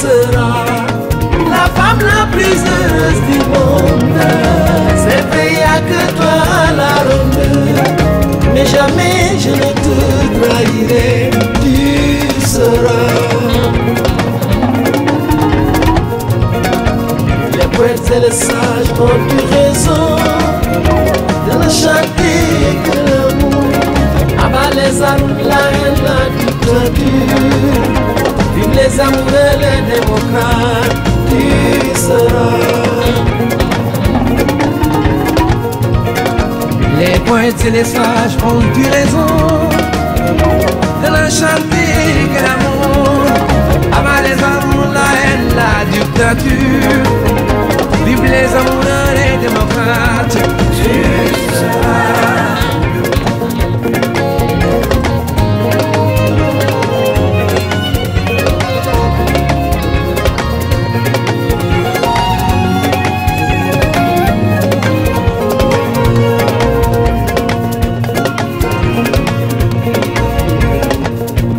seras la femme la plus heureuse du monde. C'est vrai, y a que toi la ronde, mais jamais je ne te trahirai. Tu seras. Les poètes et les sages ont eu raison de ne chanter que l'amour. Abat les armes, la haine, la dictature. Vive les amoureux, les démocrates. Tu seras. Les poètes et les sages ont eu raison de ne chanter que l'amour. Abat les armes, la haine, la dictature. Vive les amoureux, les démocrates. Tu seras.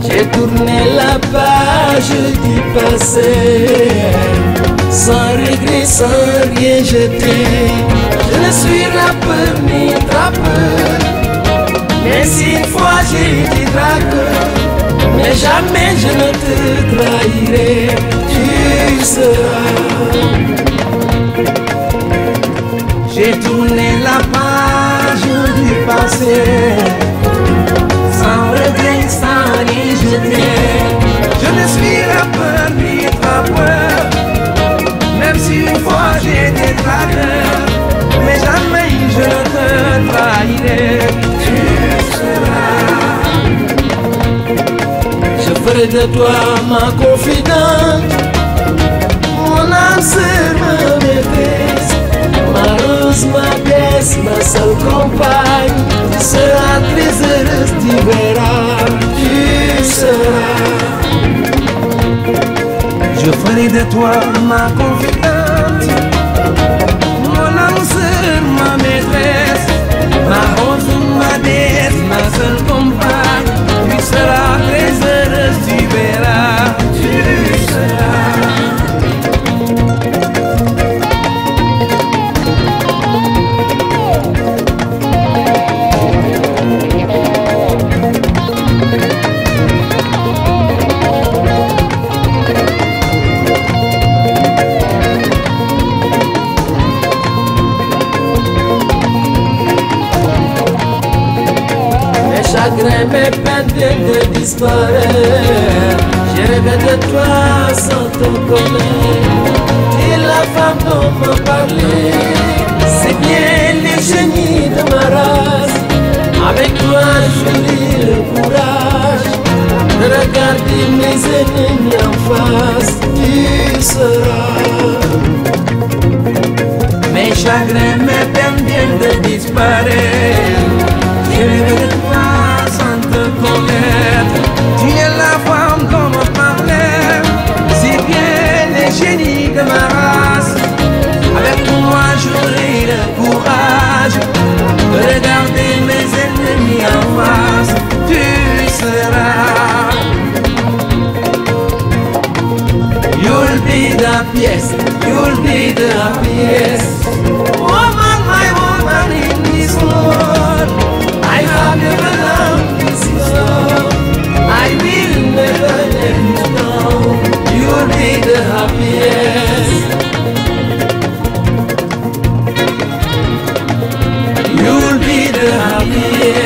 J'ai tourné la page du passé, sans regret, sans rien jeter. Je ne suis rappeur ni trappeur, mais si une fois j'ai été dragueur, mais jamais je ne te trahirai. Tu seras. J'ai tourné la page du passé, sans regret, sans rien jeter. Je ne suis rappeur ni trappeur, même si une fois j'ai été dragueur, mais jamais je ne te trahirai. Tu seras. Je ferai de toi ma confidente, mon âme sœur, ma maîtresse, ma rose, ma déesse, ma seule compagne. Tu seras très heureuse, tu verras. Tu seras. Je ferai de toi ma confidente, mon âme sœur, ma maîtresse, ma rose, ma déesse, ma seule compagne. Tu seras très heureuse, tu verras. Tu seras. Chagrins, mes peines viennent de disparaître. Je rêve de toi sans te connaître. Tu es la femme dont m'a parlé. C'est bien le génie de ma race. Avec toi j'aurai le courage de regarder mes ennemis en face. Tu seras. Mes chagrins, mes peines viennent de disparaître. Je rêve de toi sans te connaître. Tu es la femme qu'on me parlait. C'est bien le génie de ma race. Avec toi j'aurai le courage de regarder mes ennemis en face. Tu seras. You'll be the pièce, you'll be the pièce. Woman, my woman in this world. I have never loved this love. I will never let you down. You'll be the happiest. You'll be the happiest.